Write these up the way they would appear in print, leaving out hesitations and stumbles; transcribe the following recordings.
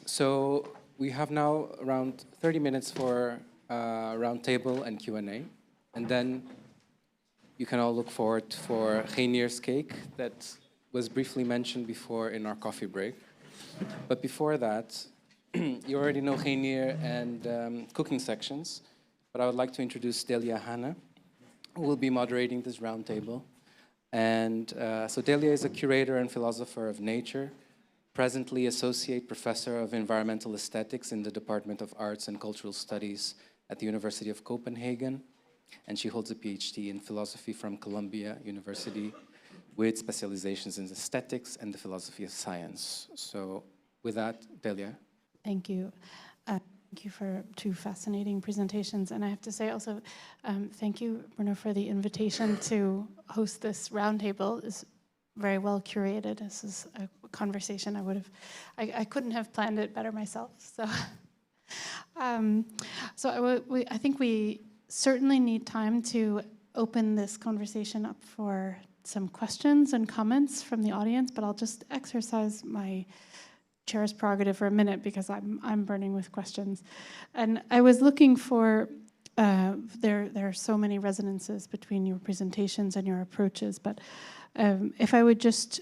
So we have now around 30 minutes for roundtable and Q&A. And then you can all look forward for Reinier's cake that was briefly mentioned before in our coffee break. But before that, you already know Reinier and cooking sections, but I would like to introduce Dehlia Hannah, who will be moderating this roundtable. And so Dehlia is a curator and philosopher of nature, presently Associate Professor of Environmental Aesthetics in the Department of Arts and Cultural Studies at the University of Copenhagen. And she holds a PhD in philosophy from Columbia University with specializations in aesthetics and the philosophy of science. So with that, Dehlia. Thank you. Thank you for two fascinating presentations. And I have to say also, thank you, Bruno, for the invitation to host this roundtable. It's very well curated. This is a conversation I couldn't have planned it better myself. So, I think we certainly need time to open this conversation up for some questions and comments from the audience, but I'll just exercise my chair's prerogative for a minute because I'm burning with questions. And I was looking for, there are so many resonances between your presentations and your approaches, but if I would just,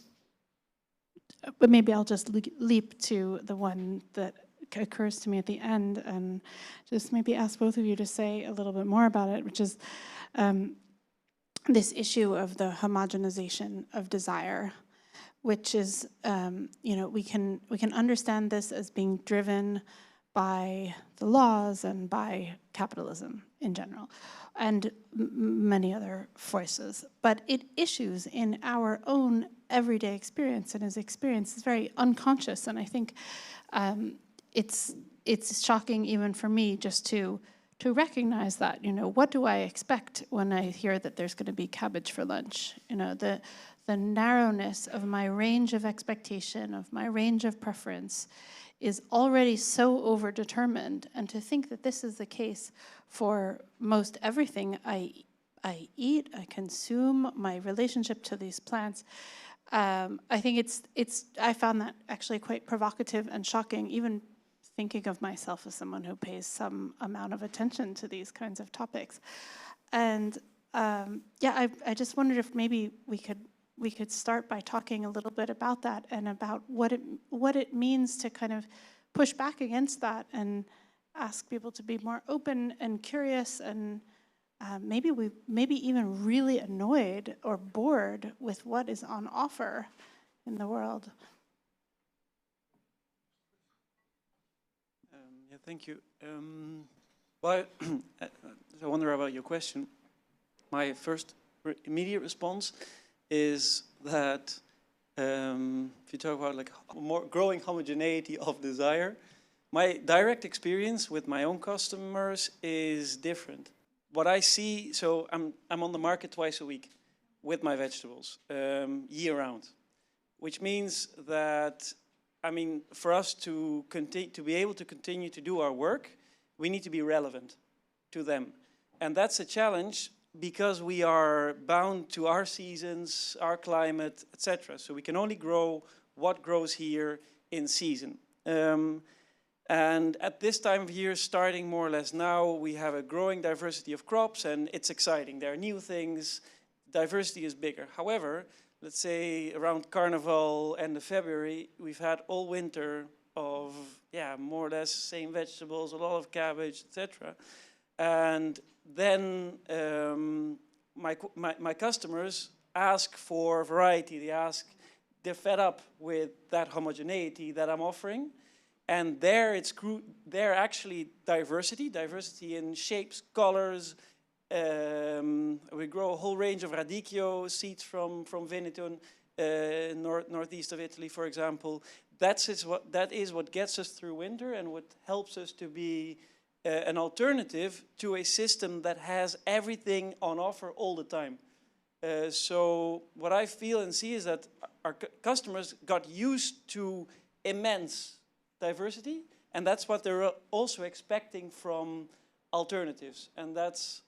but maybe I'll just leap to the one that occurs to me at the end and just maybe ask both of you to say a little bit more about it, which is this issue of the homogenization of desire, which is, we can understand this as being driven by the laws and by capitalism in general, and many other forces. But it issues in our own everyday experience, and his experience is very unconscious. And I think it's shocking even for me just to recognize that. What do I expect when I hear that there's going to be cabbage for lunch? The narrowness of my range of expectation, of my range of preference, is already so overdetermined. And to think that this is the case for most everything I eat, I consume, my relationship to these plants, I think I found that actually quite provocative and shocking, even thinking of myself as someone who pays some amount of attention to these kinds of topics. And I just wondered if maybe we could start by talking a little bit about that and about what it means to kind of push back against that and ask people to be more open and curious and maybe even really annoyed or bored with what is on offer in the world. Thank you. Well, I wonder about your question. My first immediate response is that if you talk about like more growing homogeneity of desire, my direct experience with my own customers is different. What I see, so I'm on the market twice a week with my vegetables, year round, which means that, for us to be able to continue to do our work, we need to be relevant to them. And that's a challenge because we are bound to our seasons, our climate, etc. So we can only grow what grows here in season. And at this time of year, starting more or less now, we have a growing diversity of crops, and it's exciting. There are new things, diversity is bigger. However, let's say around Carnival, end of February, we've had all winter of, more or less same vegetables, a lot of cabbage, etc. And then my customers ask for variety. They're fed up with that homogeneity that I'm offering. And there actually diversity in shapes, colors. We grow a whole range of radicchio seeds from Veneto, northeast of Italy, for example. That is what gets us through winter and what helps us to be an alternative to a system that has everything on offer all the time. So what I feel and see is that our customers got used to immense diversity, and that's what they're also expecting from alternatives. And that's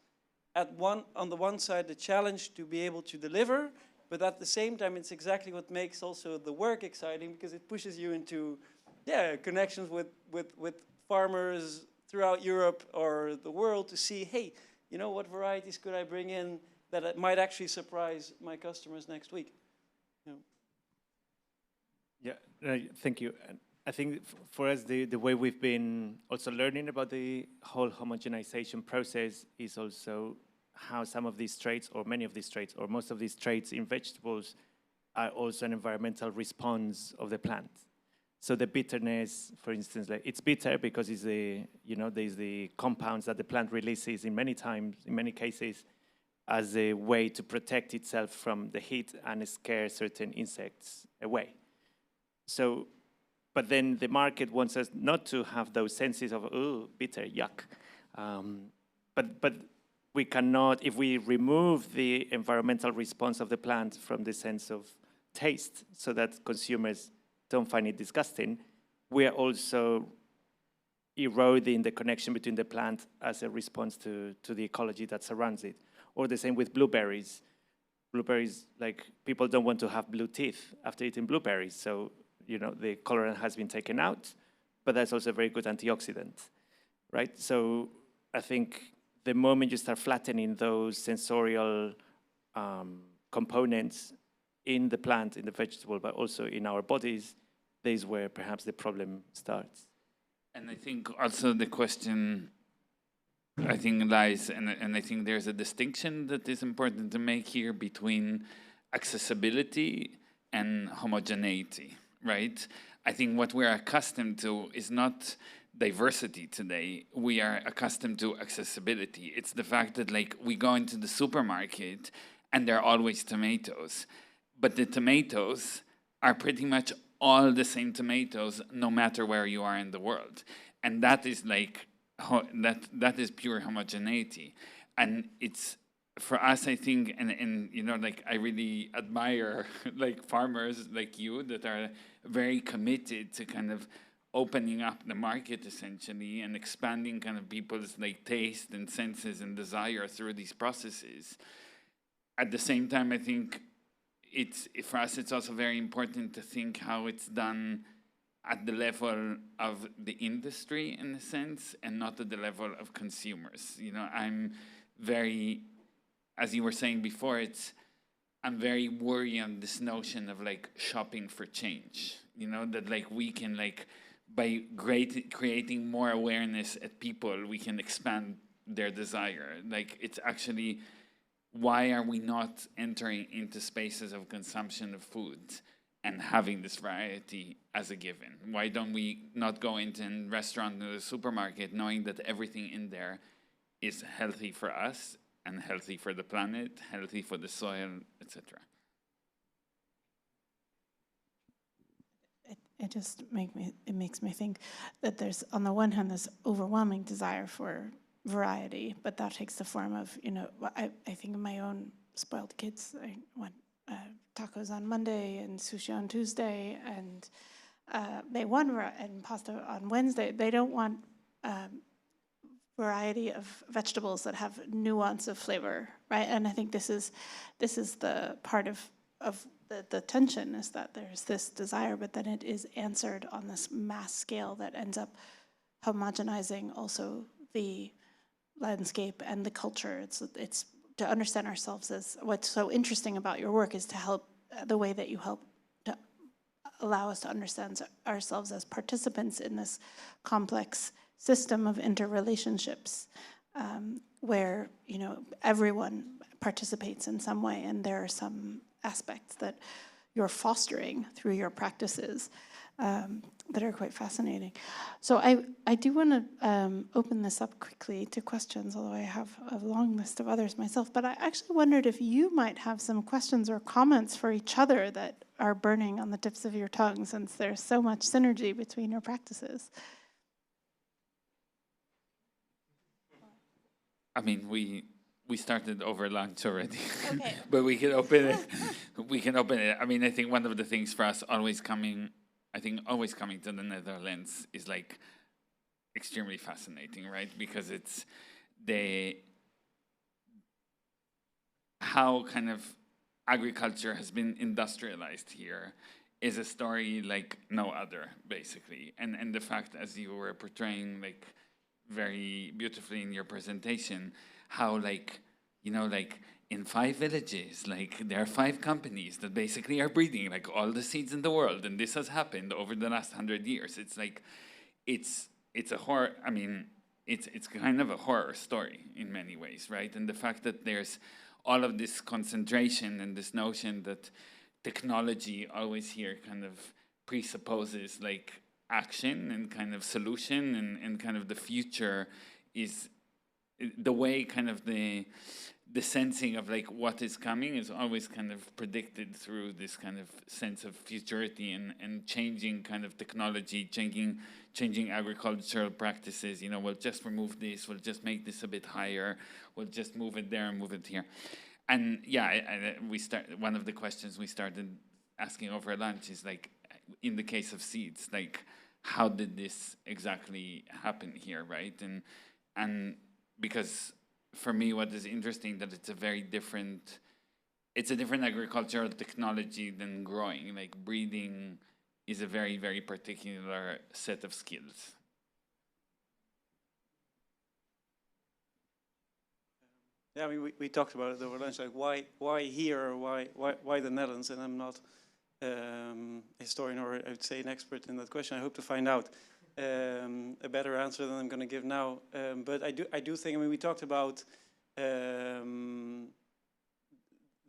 on the one side the challenge to be able to deliver, but at the same time it's exactly what makes also the work exciting, because it pushes you into yeah, connections with farmers throughout Europe or the world to see, hey, you know, what varieties could I bring in that might actually surprise my customers next week? You know. Yeah, thank you. And I think for us, the way we've been also learning about the whole homogenization process is also how some of these traits, or many of these traits, or most of these traits in vegetables are also an environmental response of the plant. So the bitterness, for instance, like it's bitter because it's the, you know, there's the compounds that the plant releases in many cases, as a way to protect itself from the heat and scare certain insects away. So, but then the market wants us not to have those senses of, oh, bitter, yuck. But we cannot, if we remove the environmental response of the plant from the sense of taste so that consumers don't find it disgusting, we are also eroding the connection between the plant as a response to the ecology that surrounds it. Or the same with blueberries. Blueberries, like, people don't want to have blue teeth after eating blueberries, so, you know, the colorant has been taken out, but that's also a very good antioxidant, right? So I think the moment you start flattening those sensorial components in the plant, in the vegetable, but also in our bodies, this is where perhaps the problem starts. And I think also the question, I think, lies, and I think there's a distinction that is important to make here between accessibility and homogeneity, right? I think what we're accustomed to is not diversity today. We are accustomed to accessibility. It's the fact that, like, we go into the supermarket and there are always tomatoes, but the tomatoes are pretty much all the same tomatoes no matter where you are in the world. And that is like, that is pure homogeneity. And it's, for us, I think, and you know, like, I really admire like farmers like you that are very committed to kind of opening up the market essentially and expanding kind of people's like taste and senses and desire through these processes. At the same time, I think for us, it's also very important to think how it's done at the level of the industry, in a sense, and not at the level of consumers. You know, I'm very, as you were saying before, I'm very worried on this notion of like shopping for change. You know, that like we can, like, by creating more awareness at people, we can expand their desire. Like, it's actually, why are we not entering into spaces of consumption of food and having this variety as a given? Why don't we not go into a restaurant or a supermarket knowing that everything in there is healthy for us and healthy for the planet, healthy for the soil, etc.? It makes me think that there's, on the one hand, this overwhelming desire for variety, but that takes the form of, you know, I think of my own spoiled kids. I want tacos on Monday and sushi on Tuesday, and they want and pasta on Wednesday. They don't want variety of vegetables that have nuance of flavor, right? And I think this is the part of the tension, is that there's this desire, but then it is answered on this mass scale that ends up homogenizing also the landscape and the culture. It's to understand ourselves as, what's so interesting about your work is to help, the way that you help to allow us to understand ourselves as participants in this complex system of interrelationships, where, you know, everyone participates in some way, and there are some aspects that you're fostering through your practices that are quite fascinating. So I do want to open this up quickly to questions, although I have a long list of others myself. But I actually wondered if you might have some questions or comments for each other that are burning on the tips of your tongue, since there's so much synergy between your practices. I mean, we started over lunch already, Okay. but we can open it. We can open it. I mean, I think one of the things for us always coming to the Netherlands is like extremely fascinating, right? Because it's how kind of agriculture has been industrialized here is a story like no other, basically. And the fact, as you were portraying like very beautifully in your presentation, how like, you know, like in 5 villages, like there are 5 companies that basically are breeding like all the seeds in the world, and this has happened over the last 100 years. It's like, it's a horror, I mean, it's kind of a horror story in many ways, right? And the fact that there's all of this concentration and this notion that technology always here kind of presupposes like action and kind of solution, and kind of the future is the way kind of the sensing of like what is coming is always kind of predicted through this kind of sense of futurity and changing kind of technology, changing agricultural practices. You know, we'll just remove this, we'll just make this a bit higher, we'll just move it there and move it here. And yeah, one of the questions we started asking over lunch is like, in the case of seeds, like how did this exactly happen here, right? And because for me, what is interesting that it's a different agricultural technology than growing. Like breeding is a very, very particular set of skills. Yeah, I mean, we talked about it over lunch, like why here, or why the Netherlands? And I'm not a historian, or I would say an expert in that question. I hope to find out a better answer than I'm going to give now. But I do think, I mean, we talked about the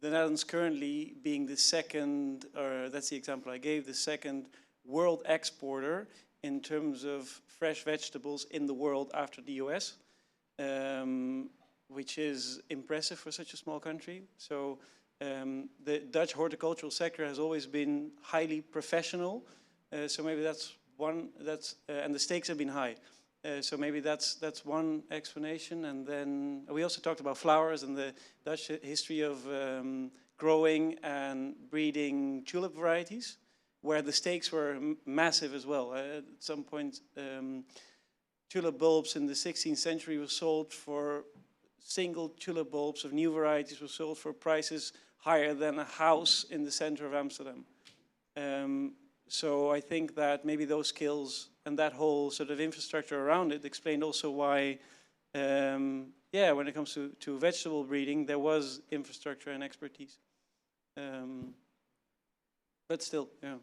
Netherlands currently being the second, or that's the example I gave, the second world exporter in terms of fresh vegetables in the world after the US, which is impressive for such a small country. So the Dutch horticultural sector has always been highly professional. So maybe that's one, and the stakes have been high. So maybe that's one explanation. And then we also talked about flowers and the Dutch history of growing and breeding tulip varieties, where the stakes were massive as well. At some point, tulip bulbs in the 16th century were sold for, single tulip bulbs of new varieties were sold for prices higher than a house in the center of Amsterdam. So I think that maybe those skills and that whole sort of infrastructure around it explained also why, yeah, when it comes to vegetable breeding, there was infrastructure and expertise. But still, yeah.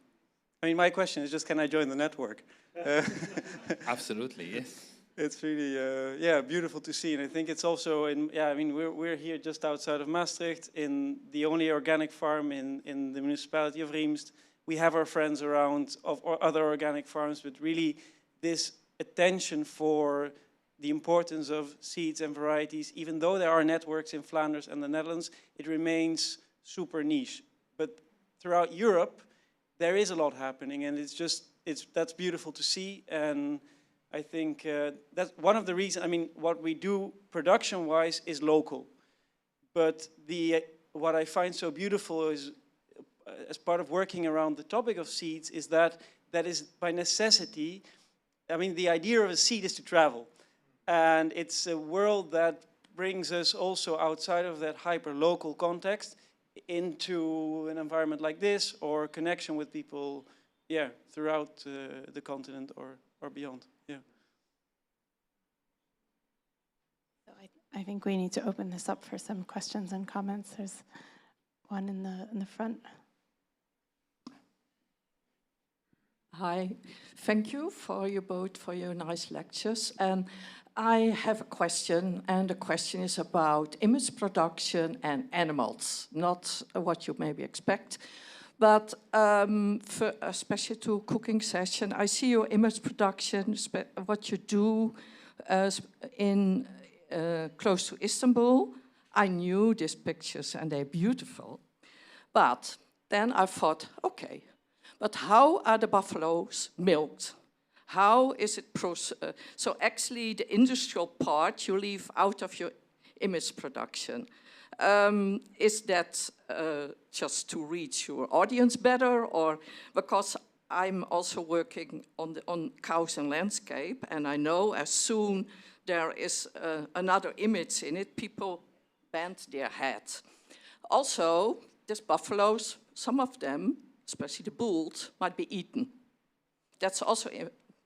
I mean, my question is just, can I join the network? Absolutely, yes. It's really, yeah, beautiful to see. And I think it's also, yeah, I mean, we're here just outside of Maastricht in the only organic farm in the municipality of Riemst. We have our friends around of other organic farms, but really this attention for the importance of seeds and varieties, even though there are networks in Flanders and the Netherlands, it remains super niche. But throughout Europe, there is a lot happening, and that's beautiful to see. And I think that's one of the reasons. I mean, what we do production-wise is local, but what I find so beautiful is, as part of working around the topic of seeds, is that is by necessity. I mean, the idea of a seed is to travel, and it's a world that brings us also outside of that hyper-local context into an environment like this, or connection with people, yeah, throughout the continent or beyond. Yeah. So I think we need to open this up for some questions and comments. There's one in the front. Hi, thank you for you both for your nice lectures. And I have a question, and the question is about image production and animals, not what you maybe expect, but for especially to cooking session. I see your image production, what you do in close to Istanbul. I knew these pictures and they're beautiful, but then I thought, okay, but how are the buffaloes milked? How is it processed? So actually the industrial part you leave out of your image production. Is that just to reach your audience better, or because I'm also working on cows and landscape, and I know as soon there is another image in it, people bend their head. Also, these buffaloes, some of them especially the bulls, might be eaten. That's also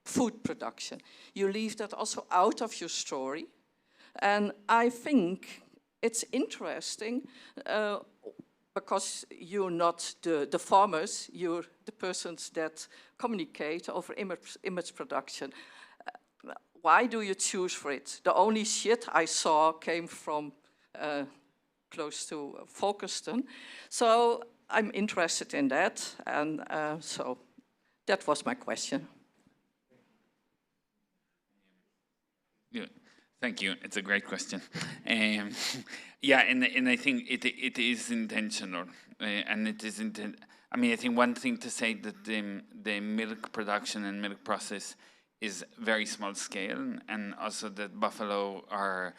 food production. You leave that also out of your story. And I think it's interesting because you're not the farmers, you're the persons that communicate over image production. Why do you choose for it? The only shit I saw came from close to Folkestone. So I'm interested in that. And so that was my question. Yeah. Thank you. It's a great question. Yeah, and I think it is intentional, and it is I mean, I think one thing to say that the milk production and milk process is very small scale, and also that buffalo are,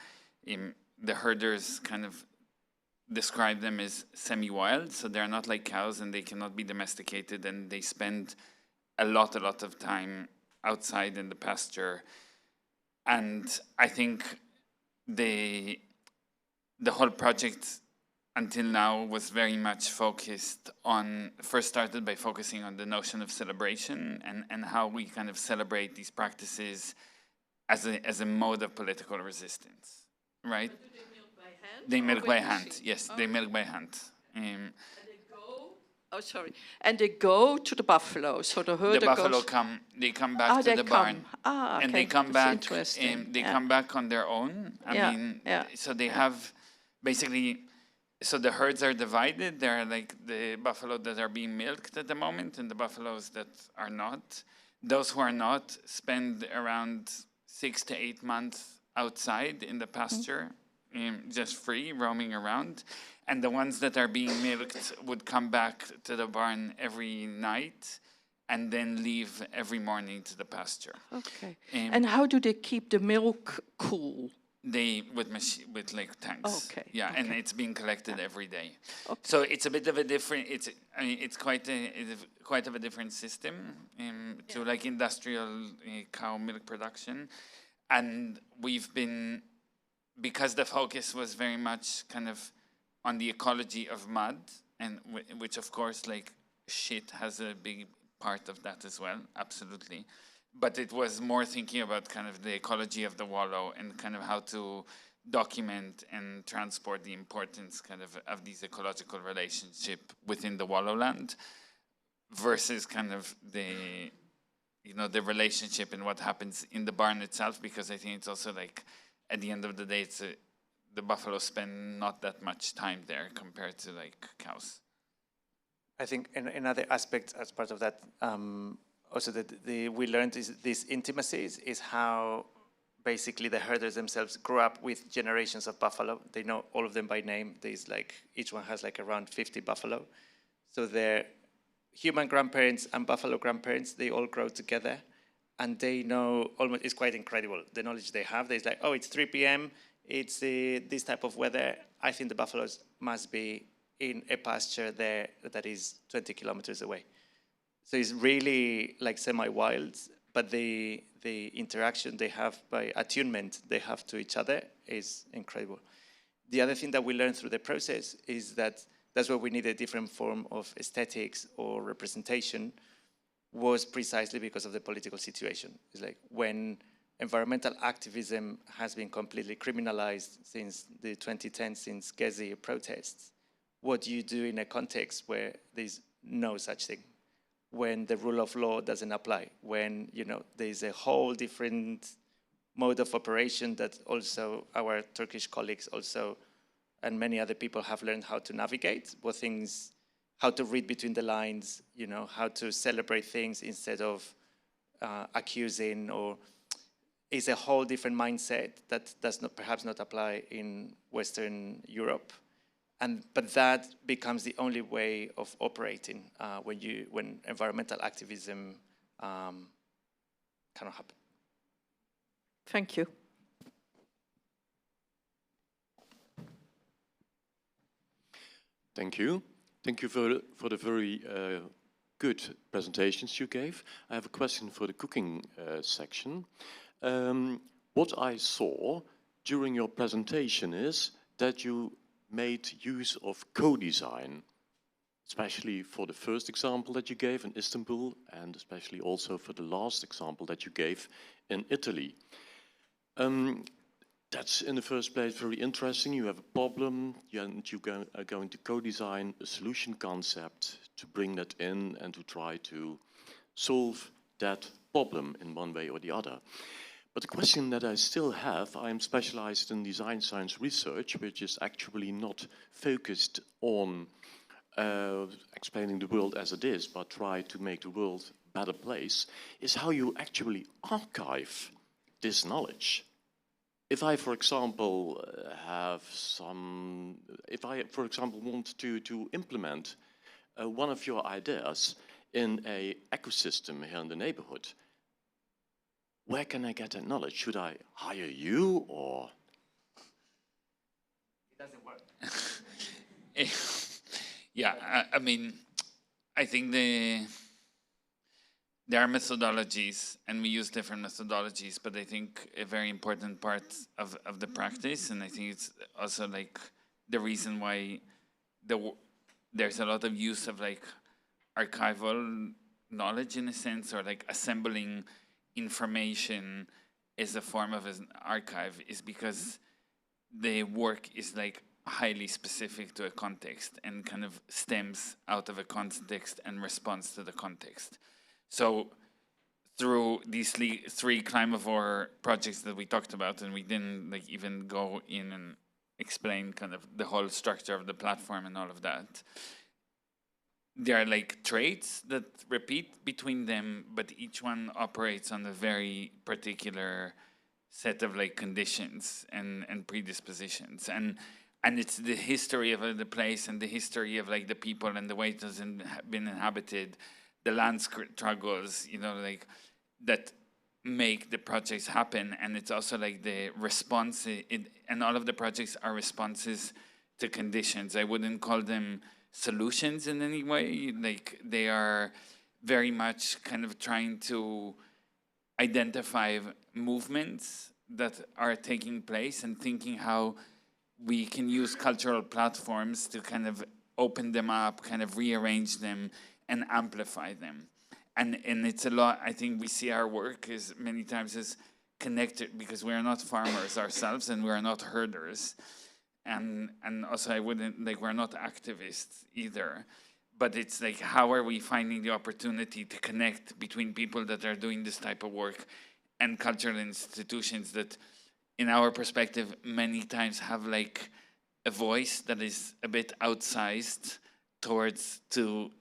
the herders kind of describe them as semi-wild, so they're not like cows and they cannot be domesticated, and they spend a lot of time outside in the pasture. And I think the whole project until now was very much focused on, first started by focusing on the notion of celebration and how we kind of celebrate these practices as a mode of political resistance, right? But do they milk by hand? They milk by with hand, machine? yes, Oh. they milk by hand. And they go. Oh, sorry. And they go to the buffalo. So the herder The buffalo goes. they come back to they the come. barn. Ah, okay. And they come That's back. Interesting. They Yeah. come back on their own. I Yeah, mean, yeah, so they have basically. So the herds are divided. There are like the buffalo that are being milked at the moment, and the buffaloes that are not. Those who are not spend around 6 to 8 months outside in the pasture, just free, roaming around. And the ones that are being milked would come back to the barn every night and then leave every morning to the pasture. Okay. And how do they keep the milk cool? They with like tanks. Okay. Yeah, Okay. and it's being collected every day. Okay. So it's a bit of a different. It's quite of a different system to like industrial cow milk production, and we've been, because the focus was very much kind of on the ecology of mud, and which of course like shit has a big part of that as well, absolutely. But it was more thinking about kind of the ecology of the wallow and kind of how to document and transport the importance kind of these ecological relationship within the wallow land versus kind of the, the relationship and what happens in the barn itself, because I think it's also like, at the end of the day, the buffalo spend not that much time there compared to like cows. I think another aspect as part of that, also that we learned is these intimacies is how basically the herders themselves grew up with generations of buffalo. They know all of them by name. There's like, each one has like around 50 buffalo. So their human grandparents and buffalo grandparents, they all grow together, and they know almost, it's quite incredible, the knowledge they have. There's like, oh, it's 3 p.m., it's this type of weather. I think the buffaloes must be in a pasture there that is 20 kilometers away. So it's really like semi-wild, but the interaction they have by attunement they have to each other is incredible. The other thing that we learned through the process is that that's where we need a different form of aesthetics or representation, was precisely because of the political situation. It's like when environmental activism has been completely criminalized since the 2010s, since Gezi protests, what do you do in a context where there's no such thing? When the rule of law doesn't apply, when there's a whole different mode of operation that also our Turkish colleagues also and many other people have learned how to navigate, how to read between the lines, how to celebrate things instead of accusing, or is a whole different mindset that does perhaps not apply in Western Europe. But that becomes the only way of operating when environmental activism cannot happen. Thank you. Thank you. Thank you for the very good presentations you gave. I have a question for the cooking section. What I saw during your presentation is that you made use of co-design. especially for the first example that you gave in Istanbul, and especially also for the last example that you gave in Italy. That's in the first place very interesting. You have a problem, and you are going to co-design a solution concept to bring that in and to try to solve that problem in one way or the other. But the question that I still have, I'm specialized in design science research, which is actually not focused on explaining the world as it is, but try to make the world a better place, is how you actually archive this knowledge. If I, for example, want to implement one of your ideas in a ecosystem here in the neighborhood, where can I get that knowledge? Should I hire you, or? It doesn't work. Yeah, I mean, I think there are methodologies, and we use different methodologies, but I think a very important part of the practice, and I think it's also like the reason why there's a lot of use of like archival knowledge in a sense, or like assembling information as a form of an archive, is because the work is like highly specific to a context and kind of stems out of a context and responds to the context. So through these three Climavore projects that we talked about, and we didn't like even go in and explain kind of the whole structure of the platform and all of that, there are like traits that repeat between them, but each one operates on a very particular set of like conditions and predispositions. And it's the history of the place and the history of like the people and the way it has been inhabited, the land struggles, you know, like that make the projects happen. And it's also like the response, and all of the projects are responses to conditions. I wouldn't call them solutions in any way. Like they are very much kind of trying to identify movements that are taking place and thinking how we can use cultural platforms to kind of open them up, kind of rearrange them and amplify them. And it's a lot, I think we see our work as many times as connected, because we are not farmers ourselves and we are not herders. And also I wouldn't, like, we're not activists either. But it's like, how are we finding the opportunity to connect between people that are doing this type of work and cultural institutions that, in our perspective, many times have like a voice that is a bit outsized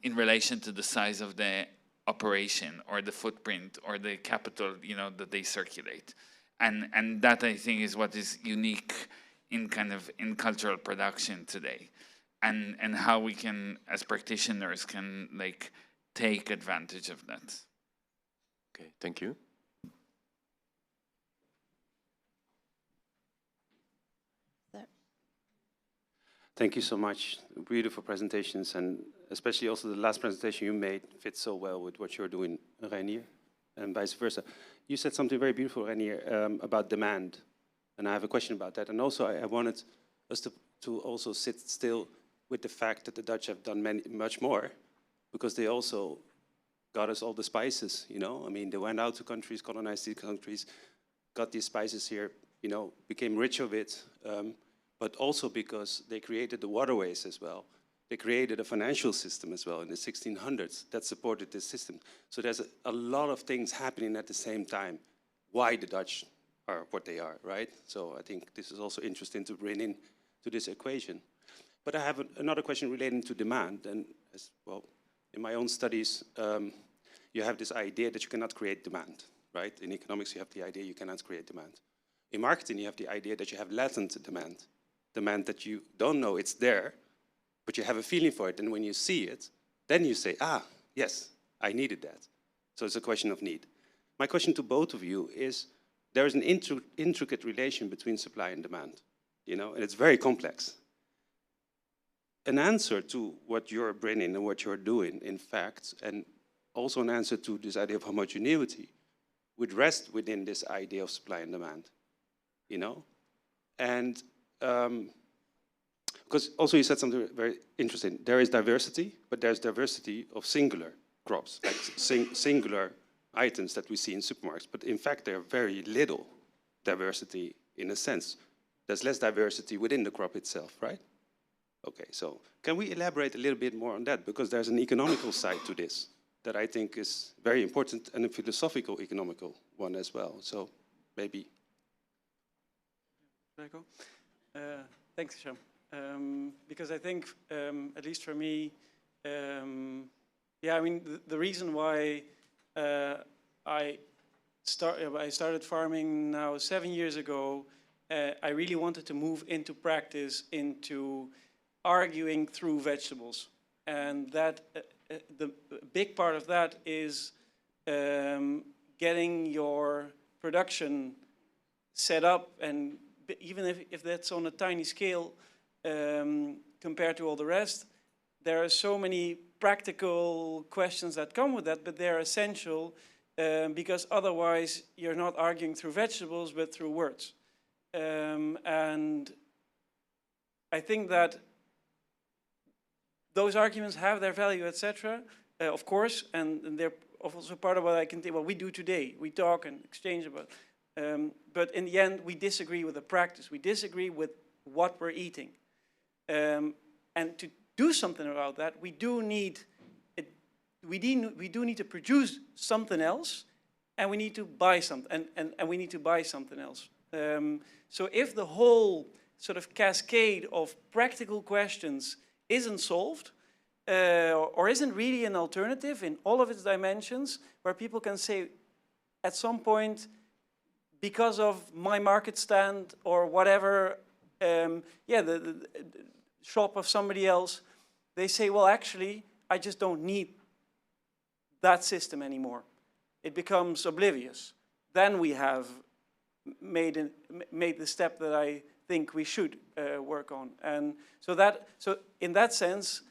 in relation to the size of the operation or the footprint or the capital, you know, that they circulate. And that, I think, is what is unique in cultural production today. And how we can, as practitioners, can like take advantage of that. Okay, thank you. Thank you so much. Beautiful presentations, and especially also the last presentation you made fits so well with what you're doing, Reinier, and vice versa. You said something very beautiful, Reinier, about demand, and I have a question about that. And also, I wanted us to also sit still with the fact that the Dutch have done much more, because they also got us all the spices, you know? I mean, they went out to countries, colonized these countries, got these spices here, you know, became rich of it, but also because they created the waterways as well. They created a financial system as well in the 1600s that supported this system. So there's a lot of things happening at the same time, why the Dutch are what they are, right? So I think this is also interesting to bring in to this equation. But I have another question relating to demand. And as well, in my own studies, you have this idea that you cannot create demand, right? In economics, you have the idea you cannot create demand. In marketing, you have the idea that you have latent demand that you don't know it's there, but you have a feeling for it. And when you see it, then you say, ah, yes, I needed that. So it's a question of need. My question to both of you is, there is an intricate relation between supply and demand, you know, and it's very complex. An answer to what you're bringing and what you're doing, in fact, and also an answer to this idea of homogeneity, would rest within this idea of supply and demand, you know? And Because also you said something very interesting. There is diversity, but there's diversity of singular crops, like singular items that we see in supermarkets. But in fact, there are very little diversity in a sense. There's less diversity within the crop itself, right? Okay, so can we elaborate a little bit more on that? Because there's an economical side to this that I think is very important, and a philosophical economical one as well. So maybe. Should I go? Thanks, Hisham. Because I think, at least for me, yeah, I mean, the reason why I started farming now 7 years ago, I really wanted to move into practice, into arguing through vegetables. And that the big part of that is getting your production set up, and even if that's on a tiny scale compared to all the rest, there are so many practical questions that come with that, but they're essential because otherwise you're not arguing through vegetables, but through words. And I think that those arguments have their value, etc., of course, and they're also part of what we do today. We talk and exchange about. But in the end, we disagree with the practice. We disagree with what we're eating. And to do something about that, we do need to produce something else, and we need to buy something, and we need to buy something else. So if the whole sort of cascade of practical questions isn't solved, or isn't really an alternative in all of its dimensions, where people can say, at some point, because of my market stand or whatever, yeah, the shop of somebody else, they say, well, actually, I just don't need that system anymore. It becomes oblivious. Then we have made the step that I think we should work on. And so in that sense,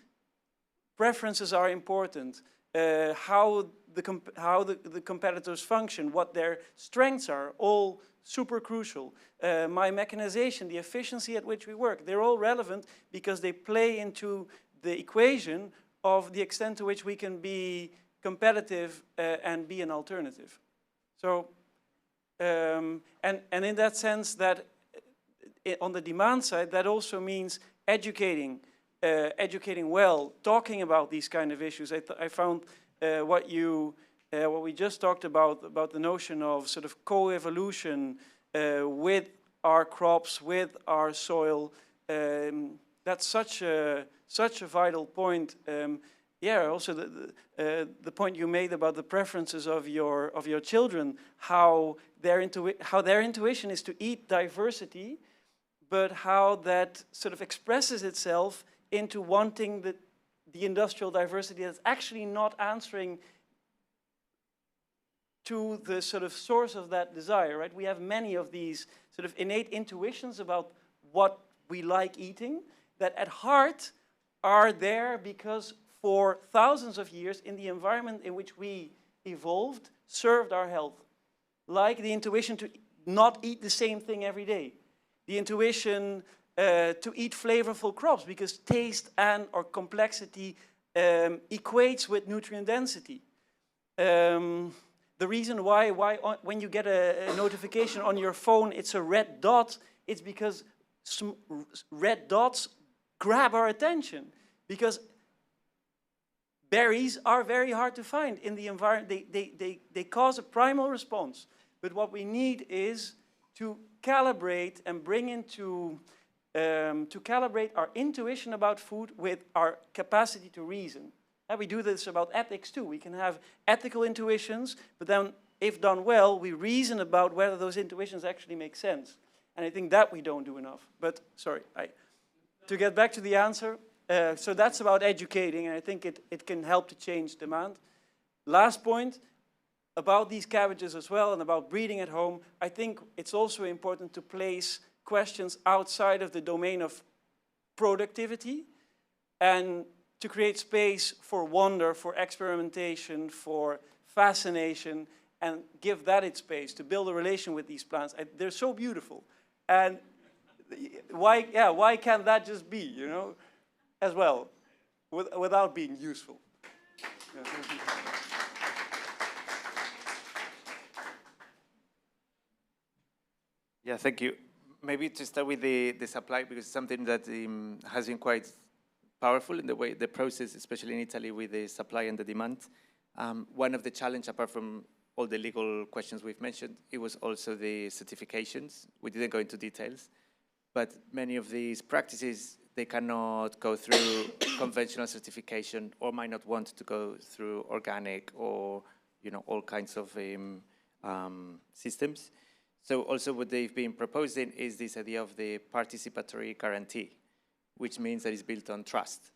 preferences are important. How the competitors function, what their strengths are, all super crucial. My mechanization, the efficiency at which we work, they're all relevant because they play into the equation of the extent to which we can be competitive and be an alternative. So, and in that sense, that on the demand side, that also means educating well, talking about these kind of issues. I found what we just talked about the notion of sort of co-evolution with our crops, with our soil. That's such a vital point. Yeah, also the point you made about the preferences of your children, how their intuition is to eat diversity, but how that sort of expresses itself into wanting the industrial diversity that's actually not answering to the sort of source of that desire, right? We have many of these sort of innate intuitions about what we like eating that at heart are there because for thousands of years in the environment in which we evolved served our health. Like the intuition to not eat the same thing every day. The intuition to eat flavorful crops because taste and or complexity equates with nutrient density. The reason why when you get a notification on your phone, it's a red dot, it's because red dots grab our attention. Because berries are very hard to find in the environment. They cause a primal response. But what we need is to calibrate and bring into to calibrate our intuition about food with our capacity to reason. And we do this about ethics too. We can have ethical intuitions, but then if done well, we reason about whether those intuitions actually make sense. And I think that we don't do enough. But sorry, to get back to the answer, so that's about educating, and I think it can help to change demand. Last point, about these cabbages as well and about breeding at home, I think it's also important to place questions outside of the domain of productivity and to create space for wonder, for experimentation, for fascination, and give that its space, to build a relation with these plants. They're so beautiful. And why can't that just be, you know, as well, without being useful? Yeah, thank you. Maybe to start with the supply, because it's something that has been quite powerful in the way the process, especially in Italy, with the supply and the demand. One of the challenges, apart from all the legal questions we've mentioned, it was also the certifications. We didn't go into details, but many of these practices, they cannot go through conventional certification or might not want to go through organic or, you know, all kinds of systems. So also what they've been proposing is this idea of the participatory guarantee, which means that it's built on trust,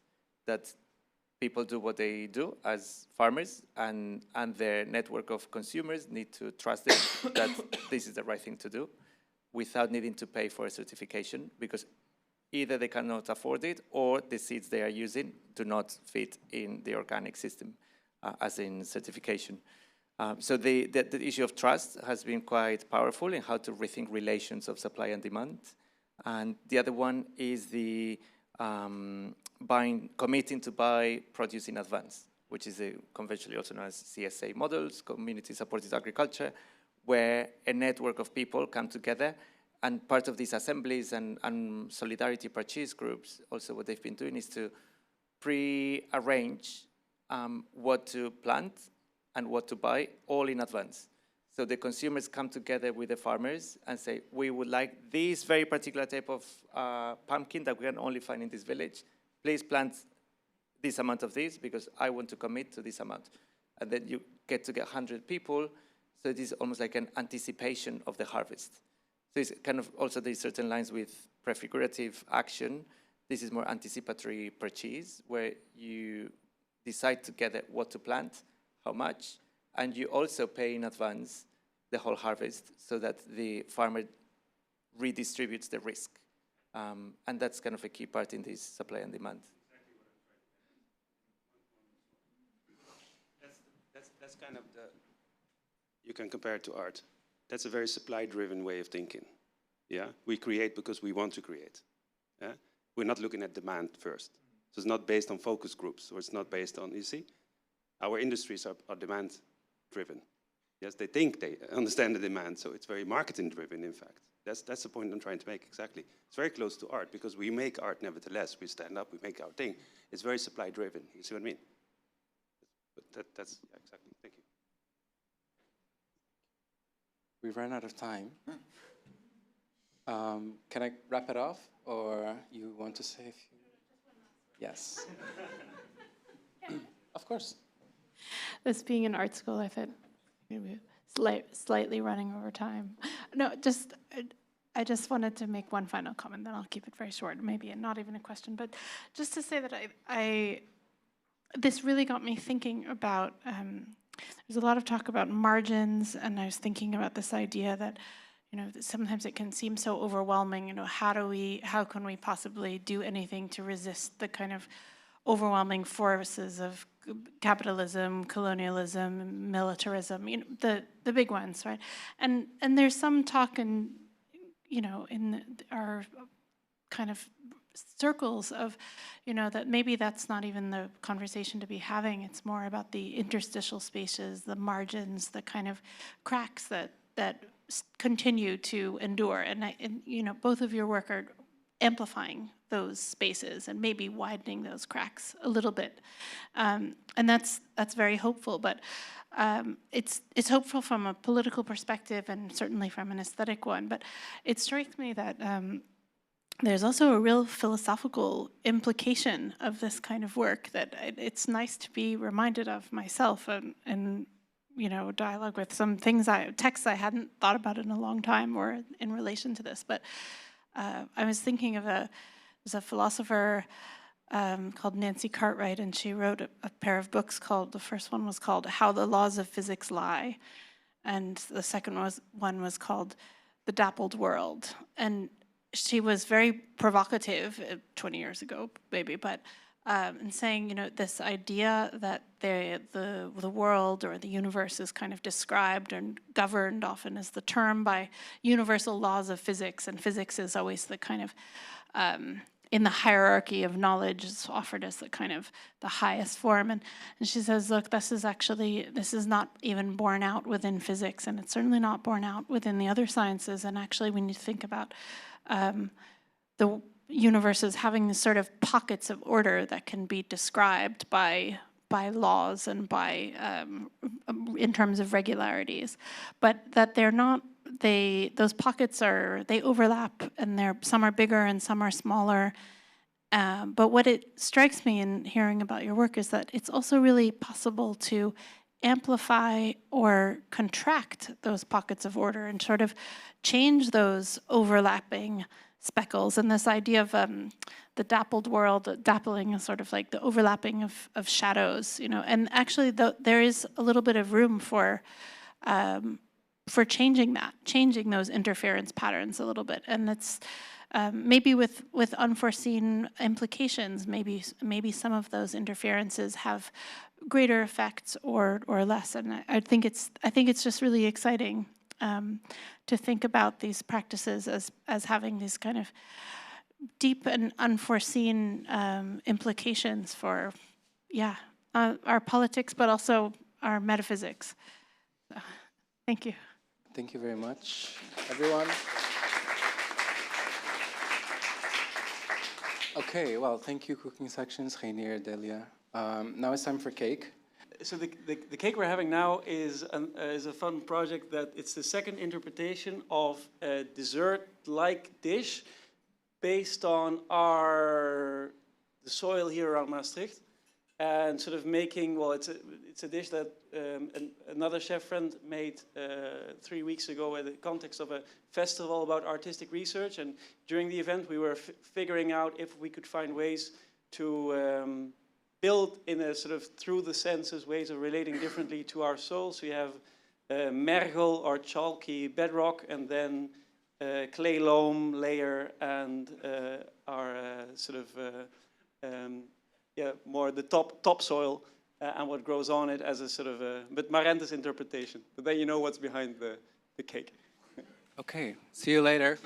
that people do what they do as farmers, and their network of consumers need to trust them that this is the right thing to do without needing to pay for a certification, because either they cannot afford it or the seeds they are using do not fit in the organic system as in certification. So the issue of trust has been quite powerful in how to rethink relations of supply and demand. And the other one is the committing to buy produce in advance, which is conventionally also known as CSA models, community-supported agriculture, where a network of people come together. And part of these assemblies and solidarity purchase groups, also what they've been doing is to pre-arrange what to plant and what to buy all in advance. So the consumers come together with the farmers and say, we would like this very particular type of pumpkin that we can only find in this village. Please plant this amount of this because I want to commit to this amount. And then you get 100 people. So it is almost like an anticipation of the harvest. So it's kind of also there's certain lines with prefigurative action. This is more anticipatory purchase, where you decide together what to plant, how much, and you also pay in advance the whole harvest so that the farmer redistributes the risk. And that's kind of a key part in this supply and demand. That's kind of the, you can compare it to art. That's a very supply-driven way of thinking. Yeah, we create because we want to create. Yeah, we're not looking at demand first. So it's not based on focus groups, or it's not based on, you see, our industries are demand-driven. Yes, they think they understand the demand, so it's very marketing-driven, in fact. That's the point I'm trying to make, exactly. It's very close to art, because we make art nevertheless. We stand up, we make our thing. It's very supply-driven, you see what I mean? But that's yeah, exactly, thank you. We've run out of time. Can I wrap it off, or you want to say a few? Yes. Of course. This being an art school, I thought maybe slightly running over time. No, I just wanted to make one final comment, then I'll keep it very short, maybe not even a question, but just to say that this really got me thinking about, there's a lot of talk about margins, and I was thinking about this idea that, you know, that sometimes it can seem so overwhelming, you know, how can we possibly do anything to resist the kind of overwhelming forces of capitalism, colonialism, militarism, you know, the big ones, right? And there's some talk in, you know, in our kind of circles of, you know, that maybe that's not even the conversation to be having. It's more about the interstitial spaces, the margins, the kind of cracks that continue to endure. And you know, both of your work are amplifying those spaces and maybe widening those cracks a little bit. And that's very hopeful, but it's hopeful from a political perspective and certainly from an aesthetic one. But it strikes me that there's also a real philosophical implication of this kind of work that it's nice to be reminded of myself and you know, dialogue with some texts I hadn't thought about in a long time or in relation to this. But I was thinking of there's a philosopher called Nancy Cartwright, and she wrote a pair of books called, the first one was called How the Laws of Physics Lie, and the second one was called The Dappled World. And she was very provocative 20 years ago, maybe, but and saying, this idea that the world or the universe is kind of described and governed often as the term by universal laws of physics, and physics is always the kind of in the hierarchy of knowledge, it's offered as the kind of the highest form. And she says, look, this is not even borne out within physics, and it's certainly not borne out within the other sciences. And actually, we need to think about the universe as having these sort of pockets of order that can be described by laws and by in terms of regularities, but that they're not. Those pockets they overlap, and some are bigger and some are smaller. But what it strikes me in hearing about your work is that it's also really possible to amplify or contract those pockets of order and sort of change those overlapping speckles. And this idea of the dappled world, dappling is sort of like the overlapping of shadows, And actually, there is a little bit of room for changing those interference patterns a little bit, and it's maybe with unforeseen implications. Maybe some of those interferences have greater effects or less, and I think it's just really exciting to think about these practices as having these kind of deep and unforeseen implications for our politics, but also our metaphysics. So, thank you. Thank you very much, everyone. Okay, well, thank you, Cooking Sections, Reinier, Dehlia. Now it's time for cake. So the cake we're having now is a fun project that it's the second interpretation of a dessert-like dish based on the soil here around Maastricht, and sort of making, well, it's a dish that another chef friend made 3 weeks ago in the context of a festival about artistic research. And during the event, we were figuring out if we could find ways to build in a sort of through the senses ways of relating differently to our soul. So you have mergel or chalky bedrock, and then clay loam layer, and our sort of more the topsoil and what grows on it as a sort of but Marentes interpretation. But then you know what's behind the cake. Okay, see you later.